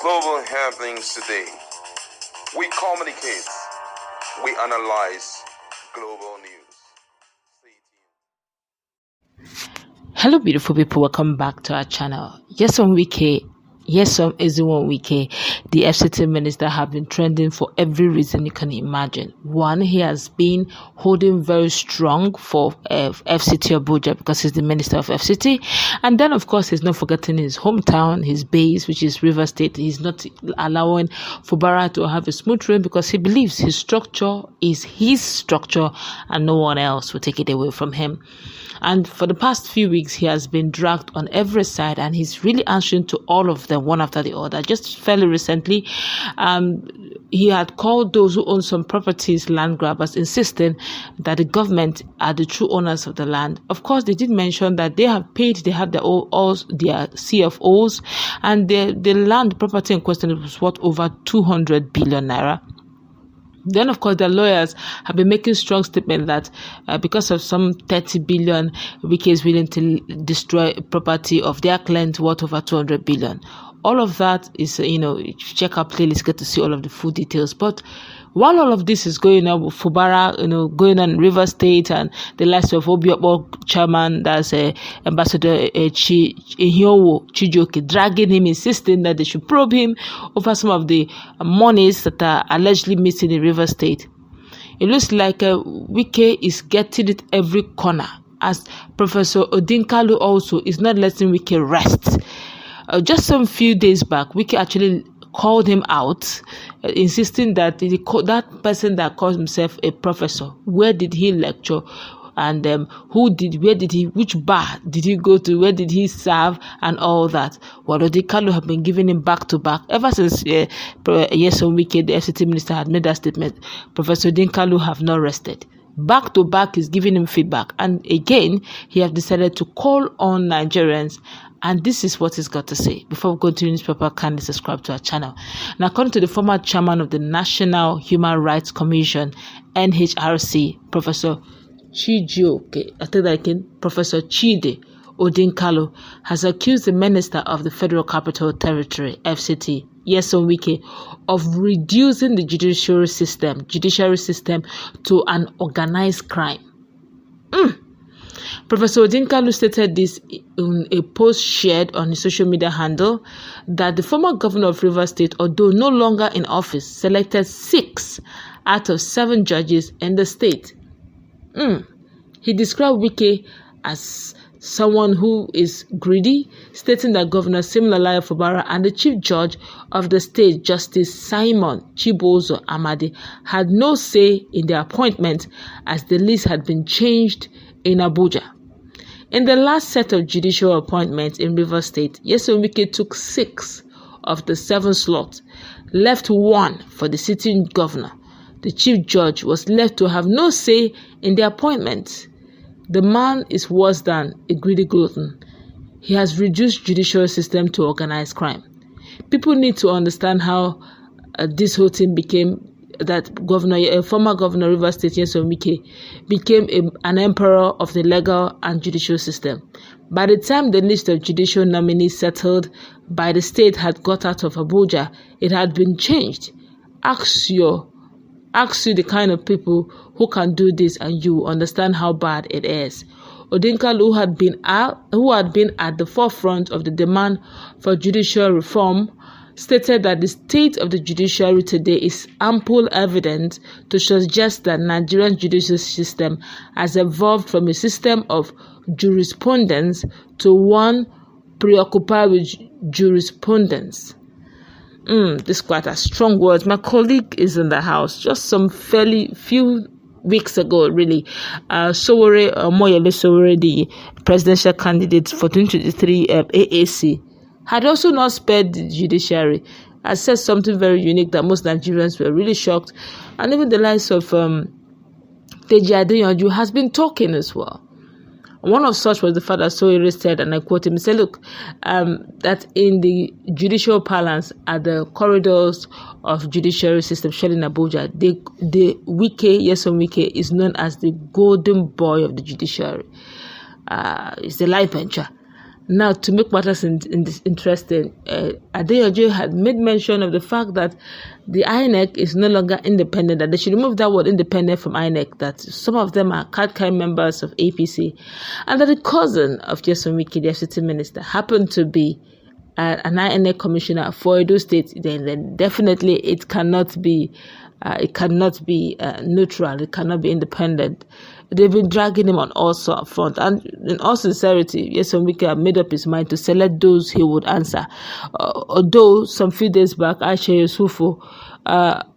global happenings today. We communicate, we analyze global news. Stay tuned. Hello beautiful people, welcome back to our channel. Yes, on Wike, yes, on Eziwon Wike, the FCT minister, have been trending for every reason you can imagine. One, he has been holding very strong for FCT Abuja because he's the minister of FCT, and then of course he's not forgetting his hometown, his base, which is River State. He's not allowing Fubara to have a smooth reign because he believes his structure is his structure and no one else will take it away from him. And for the past few weeks, he has been dragged on every side, and he's really answering to all of them one after the other. Just fairly recently, he had called those who own some properties land grabbers, insisting that the government are the true owners of the land. Of course, they did mention that they have paid, they have their CFOs, and the land property in question was worth over 200 billion naira. Then, of course, the lawyers have been making strong statement that because of some 30 billion, Wike is willing to destroy property of their client worth over 200 billion. All of that is, if you check our playlist, get to see all of the full details. But while all of this is going on with Fubara, going on in River State, and the likes of Obiobo chairman, that's Ambassador Chijoke, dragging him, insisting that they should probe him over some of the monies that are allegedly missing in River State. It looks like Wike is getting it every corner, as Professor Odinkalu also is not letting Wike rest. Just some few days back, Wike actually called him out, insisting that that person that calls himself a professor, where did he lecture, and which bar did he go to, where did he serve, and all that. Well, Odinkalu have been giving him back to back ever since Wike, the FCT minister, had made that statement. Professor Odinkalu have not rested. Back to back is giving him feedback, and again he have decided to call on Nigerians, and this is what he's got to say. Before we go to the newspaper, kindly subscribe to our channel. Now, according to the former chairman of the National Human Rights Commission, NHRC, Professor Professor Chide Odinkalu has accused the Minister of the Federal Capital Territory, FCT, Nyesom Wike, of reducing the judiciary system to an organized crime. Professor Odinkalu stated this in a post shared on his social media handle, that the former governor of River State, although no longer in office, selected 6 out of 7 judges in the state. He described Wike as someone who is greedy, stating that Governor Siminalayi Fubara and the Chief Judge of the state, Justice Simon Chibozo Amadi, had no say in the appointment, as the list had been changed in Abuja. In the last set of judicial appointments in River State, Nyesom Wike took 6 of the 7 slots, left 1 for the sitting governor. The chief judge was left to have no say in the appointment. The man is worse than a greedy glutton. He has reduced judicial system to organized crime. People need to understand how this whole thing became, that former governor of River State, Nyesom Wike, became an emperor of the legal and judicial system. By the time the list of judicial nominees settled by the state had got out of Abuja, it had been changed. Ask you the kind of people who can do this, and you understand how bad it is. Odinkalu, who had been at the forefront of the demand for judicial reform, stated that the state of the judiciary today is ample evidence to suggest that Nigerian judicial system has evolved from a system of jurisprudence to one preoccupied with jurisprudence. This is quite a strong words. My colleague is in the house just some few weeks ago, really. Moyele Sowore, the presidential candidate for 2023 AAC, had also not spared the judiciary. I said something very unique that most Nigerians were really shocked, and even the likes of Deji Adeyanju has been talking as well. One of such was the fact that Sowore said, and I quote him, he said, look, that in the judicial parlance at the corridors of judiciary system, especially in Abuja, the Nyesom Wike is known as the golden boy of the judiciary. It's the life bencher. Now, to make matters interesting, Adeyojo had made mention of the fact that the INEC is no longer independent, that they should remove that word independent from INEC, that some of them are card-carrying members of APC, and that the cousin of Nyesom Wike, the FCT minister, happened to be an INEC commissioner for Edo State. Then definitely it cannot be neutral, it cannot be independent. They've been dragging him on all fronts, and in all sincerity, Nyesom Wike had made up his mind to select those he would answer. Although some few days back, Aisha Yusufu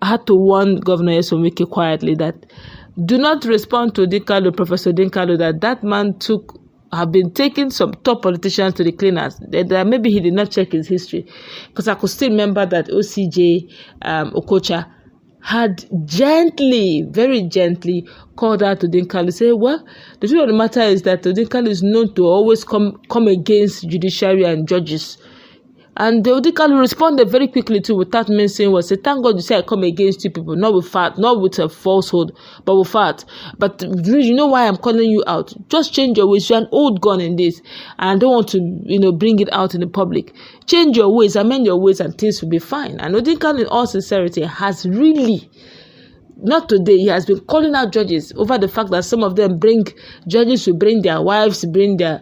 had to warn Governor Nyesom Wike quietly that do not respond to Odinkalu, Professor Odinkalu, that man have been taking some top politicians to the cleaners. That maybe he did not check his history, because I could still remember that OCJ Okocha had gently, very gently called out to Odinkalu, say, well, the truth of the matter is that Odinkalu is known to always come against judiciary and judges. And the Odinkalu responded very quickly to, without mincing words, say, thank God you say I come against you people, not with fact, not with a falsehood, but with fact. But you know why I'm calling you out? Just change your ways. You're an old gun in this, and I don't want to, bring it out in the public. Change your ways, amend your ways, and things will be fine. And Odinkalu, in all sincerity, has really, not today, he has been calling out judges over the fact that some of them judges will bring their wives, bring their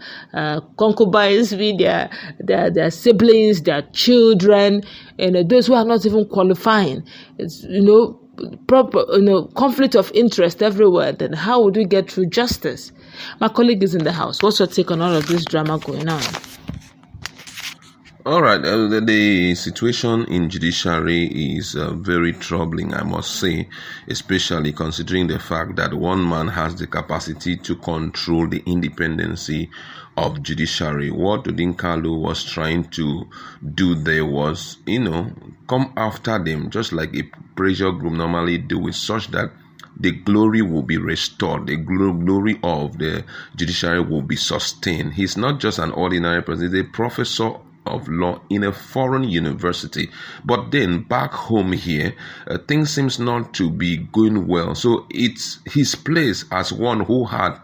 concubines, bring their siblings, their children, and those who are not even qualifying. It's, proper, conflict of interest everywhere. Then how would we get through justice? My colleague is in the house. What's your take on all of this drama going on? All right, the situation in judiciary is very troubling, I must say, especially considering the fact that one man has the capacity to control the independency of judiciary. What Odinkalu was trying to do there was, come after them, just like a pressure group normally do, with such that the glory will be restored. The glory of the judiciary will be sustained. He's not just an ordinary person, he's a professor of law in a foreign university, but then back home here, things seems not to be going well. So it's his place as one who had,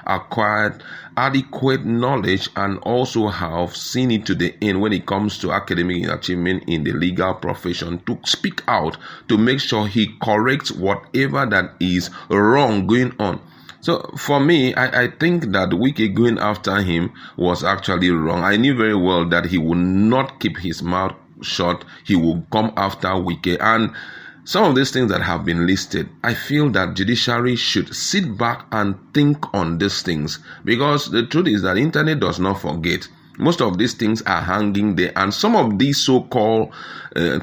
acquired adequate knowledge and also have seen it to the end when it comes to academic achievement in the legal profession, to speak out to make sure he corrects whatever that is wrong going on. So for me, I think that Wike going after him was actually wrong. I knew very well that he would not keep his mouth shut. He will come after Wike. And some of these things that have been listed, I feel that judiciary should sit back and think on these things, because the truth is that internet does not forget. Most of these things are hanging there, and some of these so-called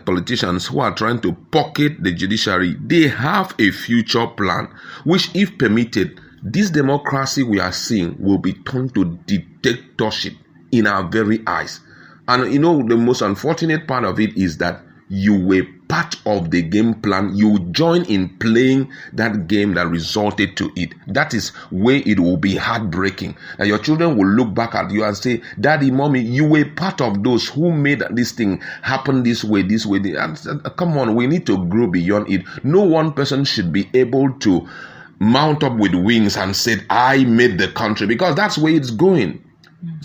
politicians who are trying to pocket the judiciary, they have a future plan, which, if permitted, this democracy we are seeing will be turned to dictatorship in our very eyes. And the most unfortunate part of it is that you were part of the game plan. You join in playing that game that resulted to it. That is where it will be heartbreaking. And your children will look back at you and say, Daddy, Mommy, you were part of those who made this thing happen this way. Come on, we need to grow beyond it. No one person should be able to mount up with wings and say, I made the country, because that's where it's going.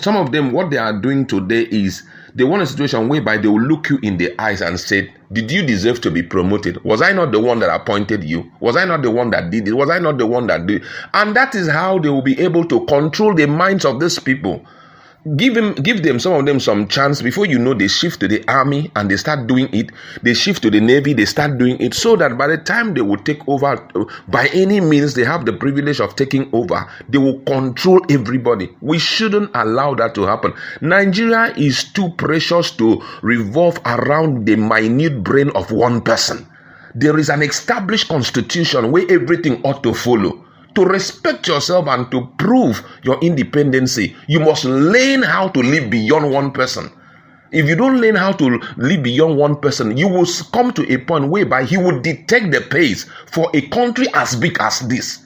Some of them, what they are doing today is they want a situation whereby they will look you in the eyes and say, did you deserve to be promoted? Was I not the one that appointed you? Was I not the one that did it? Was I not the one that did it? And that is how they will be able to control the minds of these people. Give them, some of them, some chance. Before you know, they shift to the army and they start doing it. They shift to the navy, they start doing it, so that by the time they will take over, by any means they have the privilege of taking over, they will control everybody. We shouldn't allow that to happen. Nigeria is too precious to revolve around the minute brain of one person. There is an established constitution where everything ought to follow. To respect yourself and to prove your independency, you must learn how to live beyond one person. If you don't learn how to live beyond one person, you will come to a point whereby he will detect the pace for a country as big as this.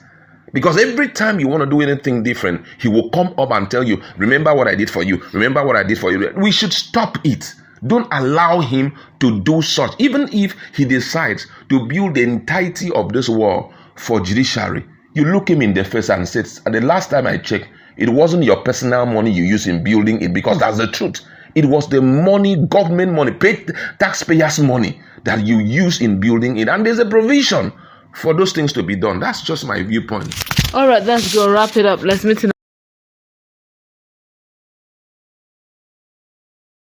Because every time you want to do anything different, he will come up and tell you, remember what I did for you, remember what I did for you. We should stop it. Don't allow him to do such. Even if he decides to build the entirety of this wall for judiciary, you look him in the face and say, the last time I checked, It wasn't your personal money you use in building it, because that's the truth. It was the money, government money, paid taxpayers' money that you use in building it. And there's a provision for those things to be done. That's just my viewpoint. All right, let's go wrap it up. Let's meet in